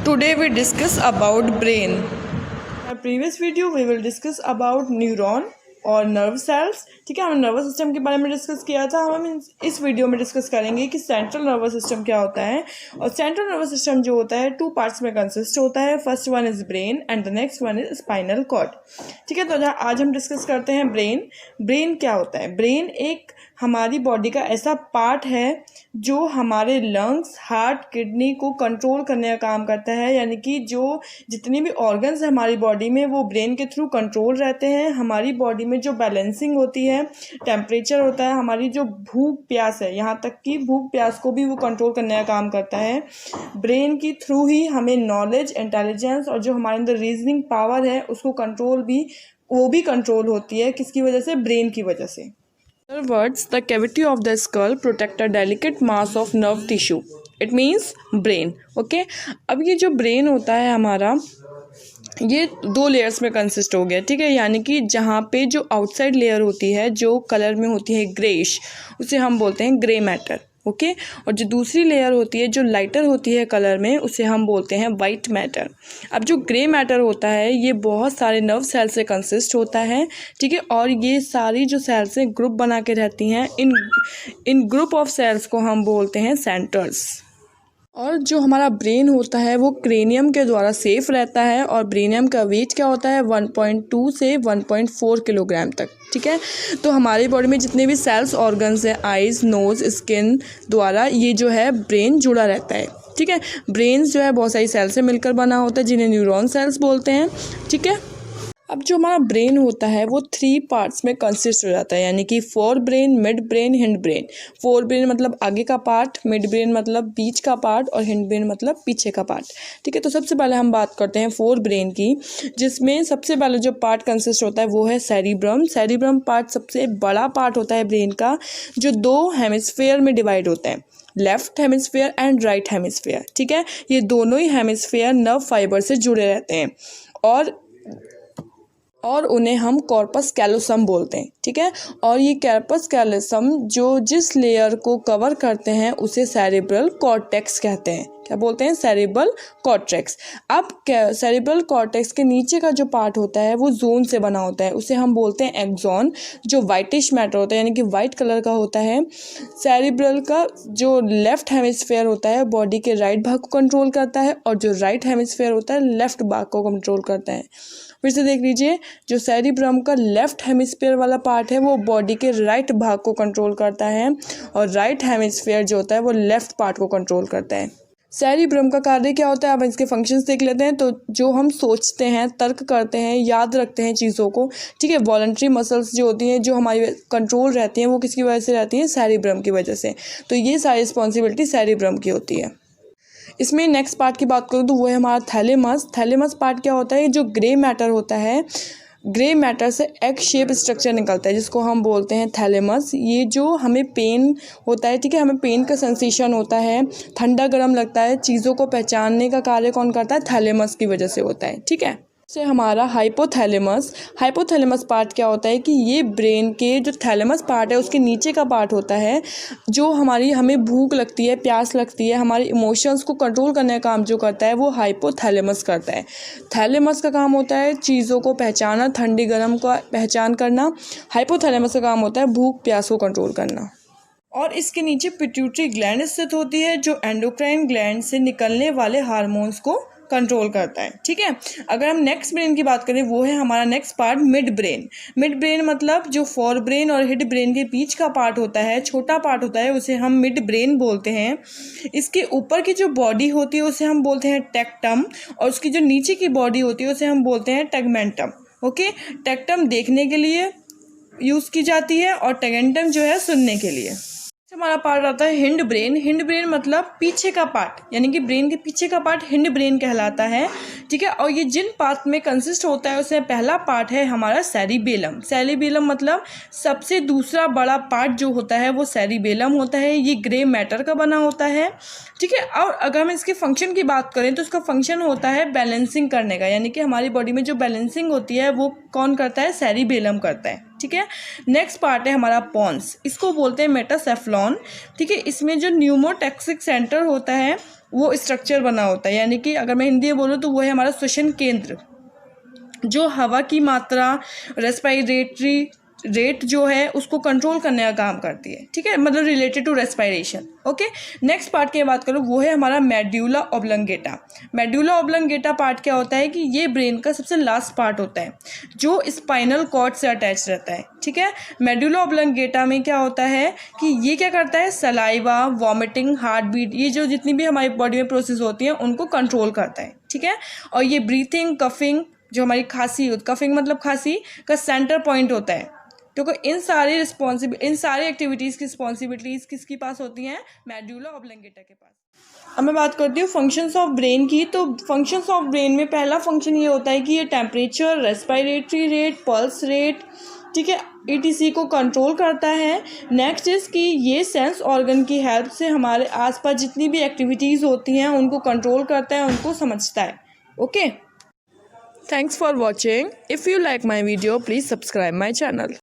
Today we discuss about brain. In our previous video we will discuss about neuron और nerve cells. ठीक है, हमने nervous system के बारे में डिस्कस किया था। हम इस वीडियो में डिस्कस करेंगे कि सेंट्रल नर्वस सिस्टम क्या होता है। और सेंट्रल नर्वस सिस्टम जो होता है 2 पार्ट्स में कंसिस्ट होता है। First one is brain and the next one is spinal cord. ठीक है, तो आज हम डिस्कस करते हैं ब्रेन। ब्रेन क्या होता है? ब्रेन एक हमारी बॉडी का ऐसा पार्ट है जो हमारे लंग्स, हार्ट, किडनी को कंट्रोल करने का काम करता है। यानी कि जो जितनी भी ऑर्गन्स है हमारी बॉडी में वो ब्रेन के थ्रू कंट्रोल रहते हैं। हमारी बॉडी में जो बैलेंसिंग होती है, टेम्परेचर होता है, हमारी जो भूख प्यास है, यहाँ तक कि भूख प्यास को भी वो कंट्रोल करने का काम करता है। ब्रेन की थ्रू ही हमें नॉलेज, इंटेलिजेंस और जो हमारे अंदर रीजनिंग पावर है उसको कंट्रोल भी कंट्रोल होती है। किसकी वजह से? ब्रेन की वजह से। In other words, the cavity of the skull protect a delicate mass of nerve tissue. It means brain. Okay? अब ये जो ब्रेन होता है हमारा, ये 2 लेयर्स में कंसिस्ट हो गया। ठीक है, यानी कि जहाँ पे जो आउटसाइड लेयर होती है जो कलर में होती है ग्रेइश, उसे हम बोलते हैं ग्रे मैटर। ओके, और जो दूसरी लेयर होती है जो लाइटर होती है कलर में, उसे हम बोलते हैं वाइट मैटर। अब जो ग्रे मैटर होता है ये बहुत सारे नर्व सेल से कंसिस्ट होता है। ठीक है, और ये सारी जो सेल्स हैं ग्रुप बना के रहती हैं। इन ग्रुप ऑफ सेल्स को हम बोलते हैं सेंटर्स। और जो हमारा ब्रेन होता है वो क्रेनियम के द्वारा सेफ रहता है। और ब्रेनियम का वेट क्या होता है? 1.2 से 1.4 किलोग्राम तक। ठीक है, तो हमारी बॉडी में जितने भी सेल्स, ऑर्गन्स हैं, आइज़, नोज़, स्किन द्वारा ये जो है ब्रेन जुड़ा रहता है। ठीक है, ब्रेन जो है बहुत सारी सेल्स से मिलकर बना होता है जिन्हें न्यूरॉन सेल्स बोलते हैं। ठीक है, अब जो हमारा ब्रेन होता है वो 3 पार्ट्स में कंसिस्ट हो जाता है। यानी कि fore brain, mid brain, hind brain. Fore brain मतलब आगे का पार्ट, मिड ब्रेन मतलब बीच का पार्ट और हिंड ब्रेन मतलब पीछे का पार्ट। ठीक है, तो सबसे पहले हम बात करते हैं फोर ब्रेन की, जिसमें सबसे पहले जो पार्ट कंसिस्ट होता है वो है सेरिब्रम। सेरिब्रम पार्ट सबसे बड़ा पार्ट होता है ब्रेन का, जो 2 हेमिस्फेयर में डिवाइड होता है, left hemisphere and right hemisphere. ठीक है, ये दोनों ही हेमिस्फेयर नर्व फाइबर से जुड़े रहते हैं और उन्हें हम कॉर्पस कैलोसम बोलते हैं। ठीक है, और ये कॉर्पस कैलोसम जो जिस लेयर को कवर करते हैं उसे सेरेब्रल कॉर्टेक्स कहते हैं। क्या बोलते हैं? Cerebral cortex. अब सेरेब्रल कॉर्टेक्स के नीचे का जो पार्ट होता है वो जोन से बना होता है, उसे हम बोलते हैं एक्सॉन, जो वाइटिश मैटर होता है यानी कि वाइट कलर का होता है। सेरेब्रल का जो लेफ्ट हेमिस्फेयर होता है बॉडी के राइट भाग को कंट्रोल करता है और जो राइट हेमिस्फेयर होता है लेफ्ट भाग को कंट्रोल करता है। फिर से देख लीजिए, जो सेरिब्रम का लेफ्ट हेमिस्फेयर वाला पार्ट है वो बॉडी के राइट भाग को कंट्रोल करता है और राइट हेमिस्फेयर जो होता है वो लेफ्ट पार्ट को कंट्रोल करता है। सेरिब्रम का कार्य क्या होता है? अब इसके फंक्शंस देख लेते हैं। तो जो हम सोचते हैं, तर्क करते हैं, याद रखते हैं चीज़ों को, ठीक है, वॉलंटरी मसल्स जो होती हैं, जो हमारी कंट्रोल रहती हैं, वो किसकी वजह से रहती हैं? सेरिब्रम की वजह से। तो ये सारी रिस्पॉन्सिबिलिटी सेरिब्रम की होती है। इसमें नेक्स्ट पार्ट की बात करूँ तो वो है हमारा थैलेमस। थैलेमस पार्ट क्या होता है? जो ग्रे मैटर होता है, ग्रे मैटर से एग शेप स्ट्रक्चर निकलता है जिसको हम बोलते हैं थैलेमस। ये जो हमें पेन होता है, ठीक है, हमें पेन का सेंसेशन होता है, ठंडा गर्म लगता है, चीज़ों को पहचानने का कार्य कौन करता है? थैलेमस की वजह से होता है। ठीक है, से हमारा हाइपोथैलेमस। हाइपोथैलेमस पार्ट क्या होता है कि ये ब्रेन के जो थैलेमस पार्ट है उसके नीचे का पार्ट होता है, जो हमें भूख लगती है, प्यास लगती है, हमारे इमोशंस को कंट्रोल करने का काम जो करता है वो हाइपोथैलेमस करता है। थैलेमस का काम होता है चीज़ों को पहचाना, ठंडी गर्म का पहचान करना। हाइपोथैलेमस का काम होता है भूख प्यास को कंट्रोल करना। और इसके नीचे पिट्यूटरी ग्लैंड स्थित होती है जो एंडोक्राइन ग्लैंड से निकलने वाले हार्मोन्स को कंट्रोल करता है। ठीक है, अगर हम नेक्स्ट ब्रेन की बात करें वो है हमारा next part mid brain. Mid brain मतलब जो फोर ब्रेन और हिड ब्रेन के बीच का पार्ट होता है, छोटा पार्ट होता है, उसे हम मिड ब्रेन बोलते हैं। इसके ऊपर की जो बॉडी होती है उसे हम बोलते हैं टेक्टम और उसकी जो नीचे की बॉडी होती है उसे हम बोलते हैं टेगमेंटम। ओके, टेक्टम देखने के लिए यूज़ की जाती है और टेगमेंटम जो है सुनने के लिए। हमारा पार्ट आता है हिंड ब्रेन। हिंड ब्रेन मतलब पीछे का पार्ट, यानी कि ब्रेन के पीछे का पार्ट हिंड ब्रेन कहलाता है। ठीक है, और ये जिन पार्ट में कंसिस्ट होता है उसमें पहला पार्ट है हमारा सेरिबेलम। सेरिबेलम मतलब सबसे दूसरा बड़ा पार्ट जो होता है वो सेरिबेलम होता है। ये ग्रे मैटर का बना होता है। ठीक है, और अगर हम इसके फंक्शन की बात करें तो इसका फंक्शन होता है बैलेंसिंग करने का, यानी कि हमारी बॉडी में जो बैलेंसिंग होती है वो कौन करता है? सेरिबेलम करता है। ठीक है, नेक्स्ट पार्ट है हमारा पॉन्स, इसको बोलते हैं मेटासेफ्लॉन। ठीक है, इसमें जो न्यूमोटैक्सिक सेंटर होता है वो स्ट्रक्चर बना होता है, यानी कि अगर मैं हिंदी में बोलूँ तो वो है हमारा श्वसन केंद्र, जो हवा की मात्रा, रेस्पिरेटरी रेट जो है उसको कंट्रोल करने का काम करती है, ठीक है, मतलब related to respiration. Okay, next part की बात करूँ वो है हमारा medulla oblongata. Medulla oblongata part क्या होता है कि ये ब्रेन का सबसे लास्ट पार्ट होता है जो स्पाइनल कॉर्ड से अटैच रहता है, ठीक है। मेड्यूला ऑब्लंगेटा में क्या होता है कि ये क्या करता है, सलाइवा, वॉमिटिंग, हार्ट बीट, ये जो जितनी भी हमारी बॉडी में प्रोसेस होती हैं उनको कंट्रोल करता है, ठीक है। और ये ब्रीथिंग, कफिंग, जो हमारी खांसी, कफिंग मतलब खांसी का सेंटर पॉइंट होता है। तो इन सारी एक्टिविटीज़ की रिस्पॉन्सिबिलिटीज़ किसके पास होती हैं, मेड्यूला ऑब्लंगेटा के पास। अब मैं बात करती हूँ फंक्शंस ऑफ ब्रेन की। तो फंक्शंस ऑफ ब्रेन में पहला फंक्शन ये होता है कि ये temperature, respiratory rate, pulse rate, ठीक है, ETC को कंट्रोल करता है। नेक्स्ट इज कि ये सेंस ऑर्गन की हेल्प से हमारे आसपास जितनी भी एक्टिविटीज़ होती हैं उनको कंट्रोल करता है, उनको समझता है। Okay, thanks for watching. If you like my video please subscribe my channel.